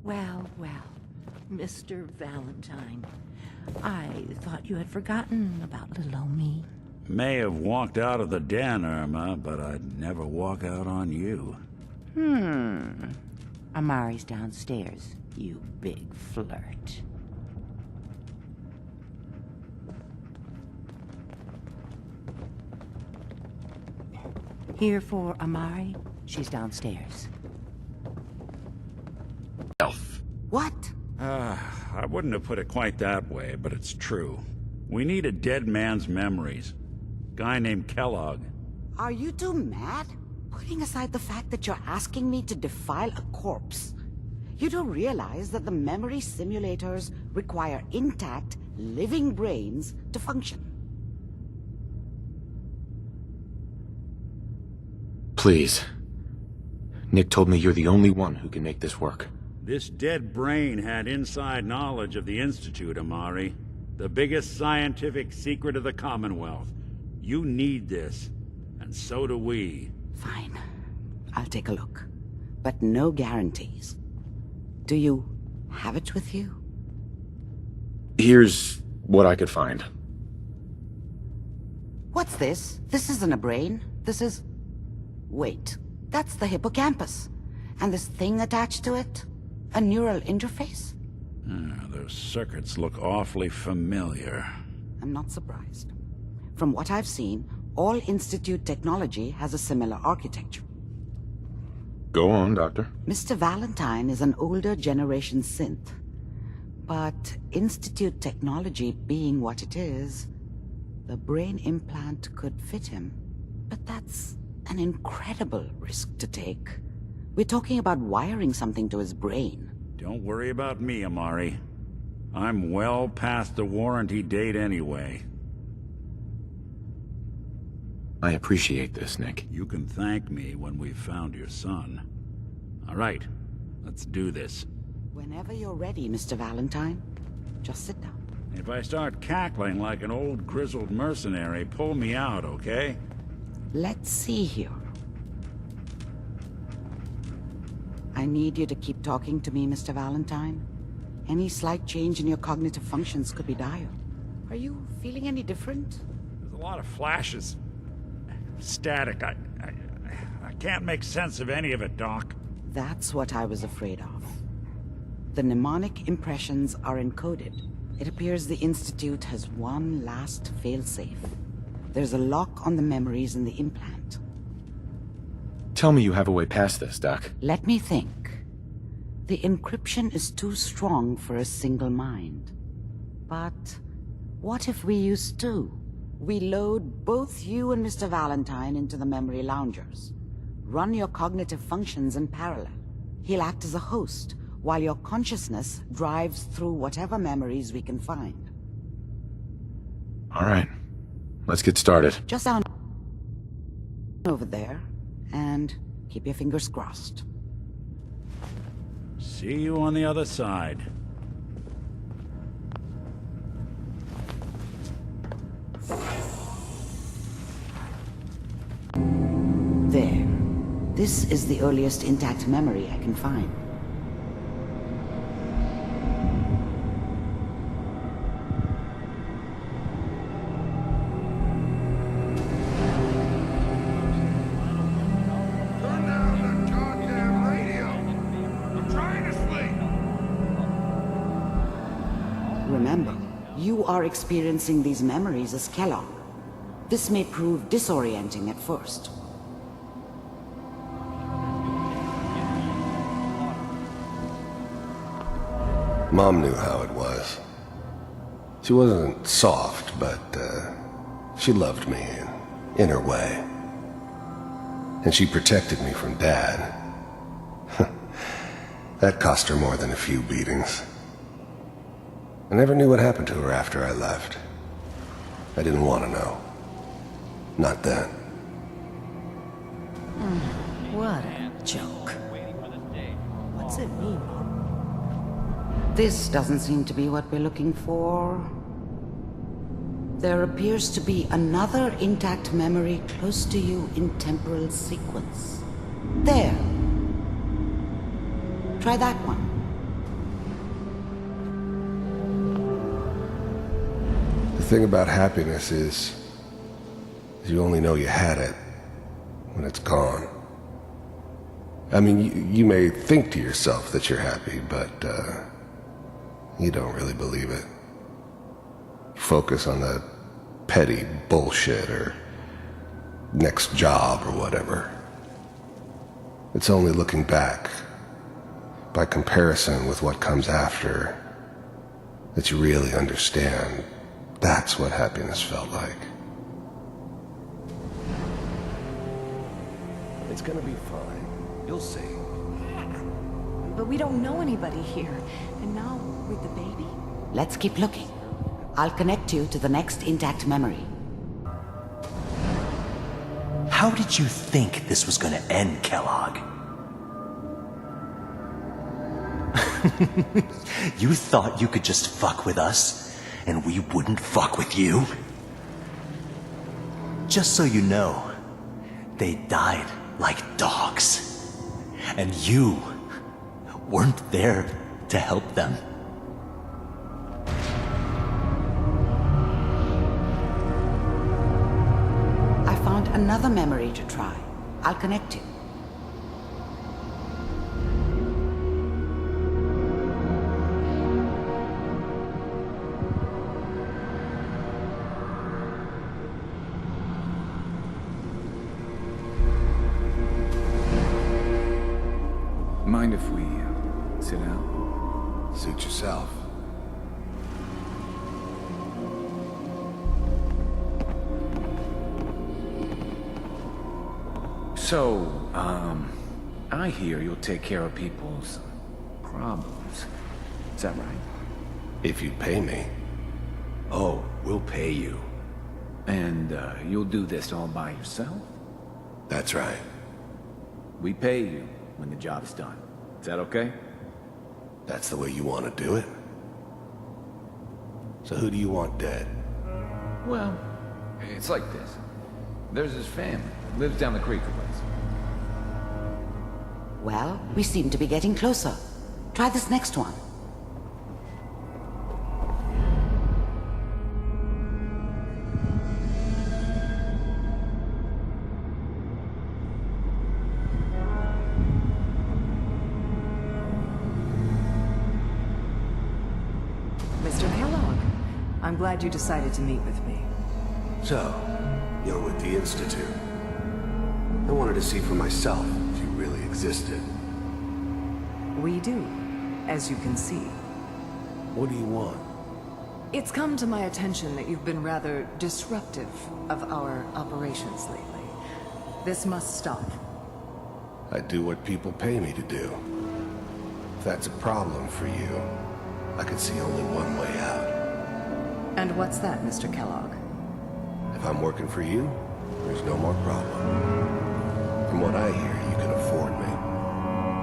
Well, well, Mr. Valentine. I thought you had forgotten about little old me. May have walked out of the den, Irma, but I'd never walk out on you. Amari's downstairs, you big flirt. Here for Amari? She's downstairs. Elf. What? I wouldn't have put it quite that way, but it's true. We need a dead man's memories. Guy named Kellogg. Are you two mad? Putting aside the fact that you're asking me to defile a corpse, you do realize that the memory simulators require intact, living brains to function. Please. Nick told me you're the only one who can make this work. This dead brain had inside knowledge of the Institute, Amari. The biggest scientific secret of the Commonwealth. You need this, and so do we. Fine. I'll take a look. But no guarantees. Do you have it with you? Here's what I could find. What's this? This isn't a brain. This is... Wait. That's the hippocampus. And this thing attached to it? A neural interface? Those circuits look awfully familiar. I'm not surprised. From what I've seen, all Institute technology has a similar architecture. Go on, Doctor. Mr. Valentine is an older generation synth. But Institute technology being what it is, the brain implant could fit him. But that's an incredible risk to take. We're talking about wiring something to his brain. Don't worry about me, Amari. I'm well past the warranty date anyway. I appreciate this, Nick. You can thank me when we've found your son. All right, let's do this. Whenever you're ready, Mr. Valentine, just sit down. If I start cackling like an old grizzled mercenary, pull me out, okay? Let's see here. I need you to keep talking to me, Mr. Valentine. Any slight change in your cognitive functions could be dire. Are you feeling any different? There's a lot of flashes. Static. I can't make sense of any of it, Doc. That's what I was afraid of. The mnemonic impressions are encoded. It appears the Institute has one last failsafe. There's a lock on the memories in the implant. Tell me you have a way past this, Doc. Let me think. The encryption is too strong for a single mind. But what if we use two? We load both you and Mr. Valentine into the memory loungers. Run your cognitive functions in parallel. He'll act as a host, while your consciousness drives through whatever memories we can find. All right. Let's get started. Just down over there, and keep your fingers crossed. See you on the other side. There. This is the earliest intact memory I can find. Turn down the goddamn radio. I'm trying to sleep. Remember, you are experiencing these memories as Kellogg. This may prove disorienting at first. Mom knew how it was. She wasn't soft, but she loved me in her way. And she protected me from Dad. That cost her more than a few beatings. I never knew what happened to her after I left. I didn't want to know. Not then. What a joke. What's it mean? This doesn't seem to be what we're looking for. There appears to be another intact memory close to you in temporal sequence. There. Try that one. thing about happiness is you only know you had it when it's gone. I mean, you may think to yourself that you're happy, but you don't really believe it. You focus on the petty bullshit or next job or whatever. It's only looking back, by comparison with what comes after, that you really understand that's what happiness felt like. It's gonna be fine. You'll see. But we don't know anybody here. And now, with the baby? Let's keep looking. I'll connect you to the next intact memory. How did you think this was gonna end, Kellogg? You thought you could just fuck with us, and we wouldn't fuck with you? Just so you know, they died like dogs. And you weren't there to help them. I found another memory to try. I'll connect you. Mind if we sit down? Suit yourself. So, I hear you'll take care of people's problems. Is that right? If you'd pay me. Oh, we'll pay you. And, you'll do this all by yourself? That's right. We pay you when the job's done. Is that okay? That's the way you want to do it? So who do you want dead? Well, it's like this. There's his family. Lives down the creek a ways. Well, we seem to be getting closer. Try this next one. Mr. Kellogg, I'm glad you decided to meet with me. So, you're with the Institute. I wanted to see for myself if you really existed. We do, as you can see. What do you want? It's come to my attention that you've been rather disruptive of our operations lately. This must stop. I do what people pay me to do. If that's a problem for you, I can see only one way out. And what's that, Mr. Kellogg? If I'm working for you, there's no more problem. From what I hear, you can afford me.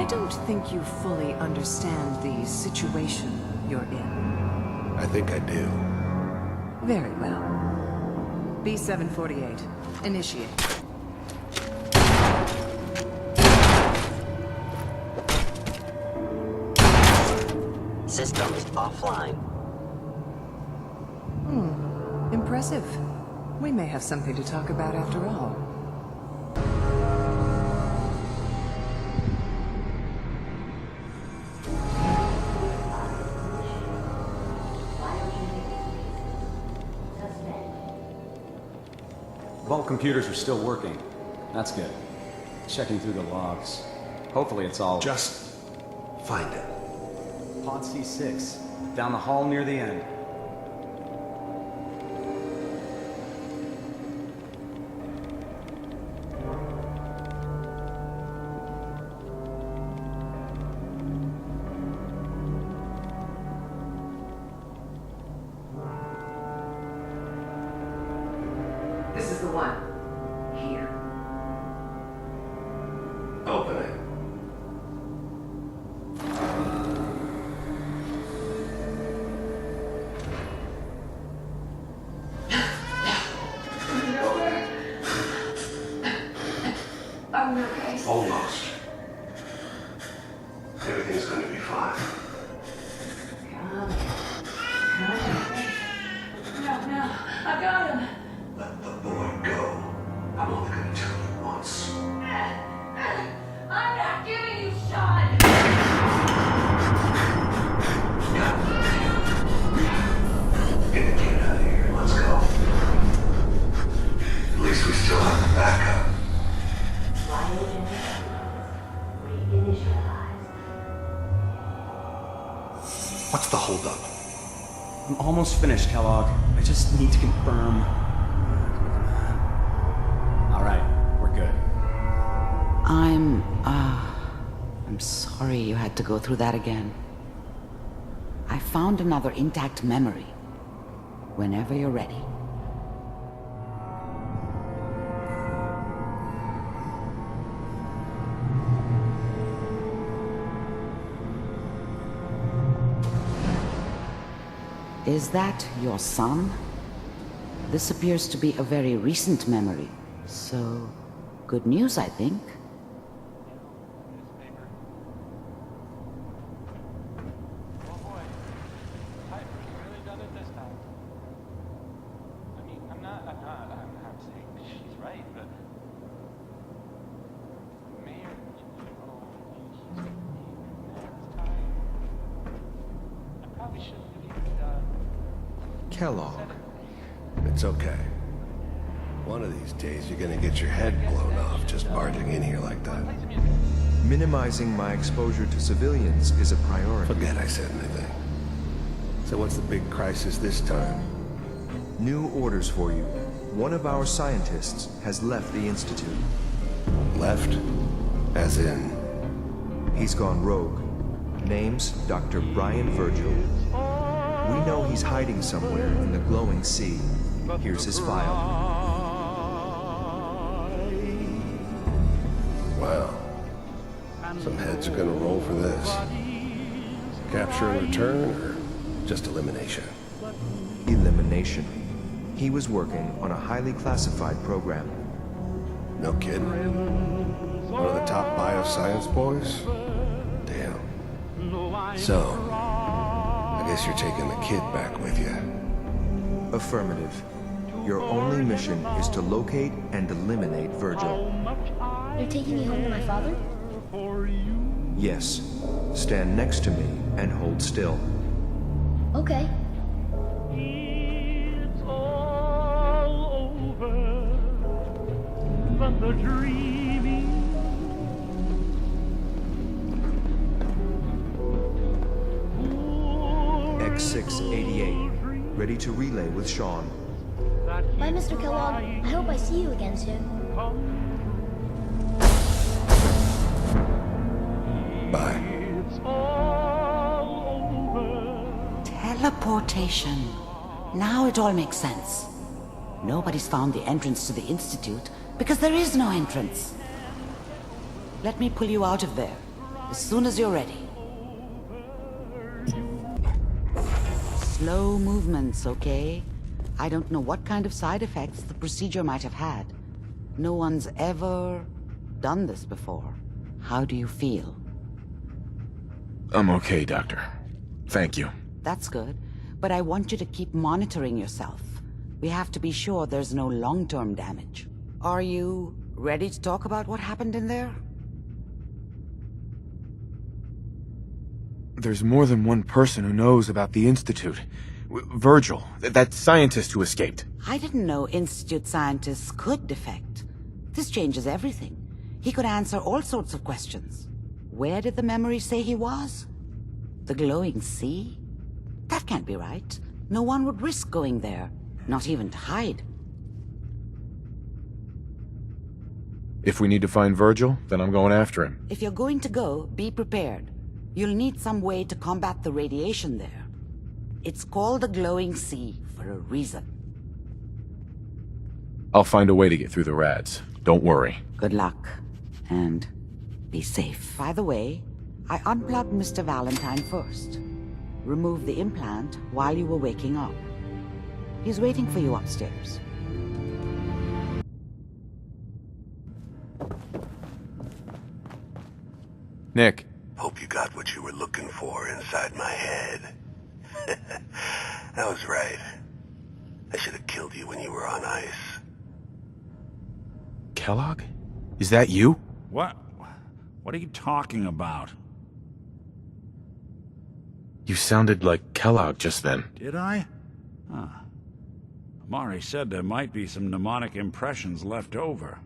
I don't think you fully understand the situation you're in. I think I do. Very well. B-748, initiate. Systems offline. Impressive. We may have something to talk about after all. Vault computers are still working. That's good. Checking through the logs. Hopefully it's all... Just find it. Pod C6. Down the hall near the end. This is the one. Here. Open it. Almost. Everything's going to be fine. No. What's the holdup? I'm almost finished, Kellogg. I just need to confirm. All right, we're good. I'm sorry you had to go through that again. I found another intact memory. Whenever you're ready. Is that your son? This appears to be a very recent memory. So, good news, I think. Kellogg. It's okay. One of these days you're gonna get your head blown off just barging in here like that. Minimizing my exposure to civilians is a priority. Forget I said anything. So what's the big crisis this time? New orders for you. One of our scientists has left the Institute. Left? As in? He's gone rogue. Name's Dr. Brian Virgil. We know he's hiding somewhere in the glowing sea. Here's his file. Wow. Some heads are gonna roll for this. Capture and return, or just elimination? Elimination. He was working on a highly classified program. No kidding. One of the top bioscience boys? Damn. So, I guess you're taking the kid back with you. Affirmative. Your only mission is to locate and eliminate Virgil. You're taking me home to my father? Yes. Stand next to me and hold still. Okay. It's all over, but the dreaming. X688. Ready to relay with Sean. Bye, Mr. Kellogg. I hope I see you again soon. Bye. Teleportation. Now it all makes sense. Nobody's found the entrance to the Institute because there is no entrance. Let me pull you out of there as soon as you're ready. Slow movements, okay? I don't know what kind of side effects the procedure might have had. No one's ever done this before. How do you feel? I'm okay, Doctor. Thank you. That's good, but I want you to keep monitoring yourself. We have to be sure there's no long-term damage. Are you ready to talk about what happened in there? There's more than one person who knows about the Institute. Virgil, that scientist who escaped. I didn't know Institute scientists could defect. This changes everything. He could answer all sorts of questions. Where did the memory say he was? The glowing sea? That can't be right. No one would risk going there, not even to hide. If we need to find Virgil, then I'm going after him. If you're going to go, be prepared. You'll need some way to combat the radiation there. It's called the glowing sea for a reason. I'll find a way to get through the rads. Don't worry. Good luck. And be safe. By the way, I unplugged Mr. Valentine first. Removed the implant while you were waking up. He's waiting for you upstairs. Nick. Hope you got what you were looking for inside my head. I was right. I should have killed you when you were on ice. Kellogg? Is that you? What? What are you talking about? You sounded like Kellogg just then. Did I? Huh. Amari said there might be some mnemonic impressions left over.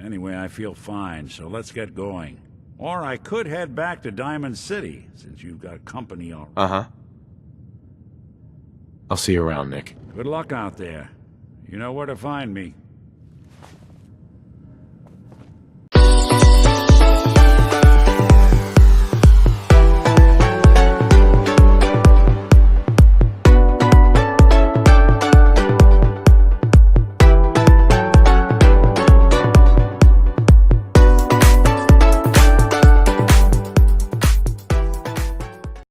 Anyway, I feel fine, so let's get going. Or I could head back to Diamond City, since you've got company already. Uh-huh. I'll see you around, Nick. Good luck out there. You know where to find me.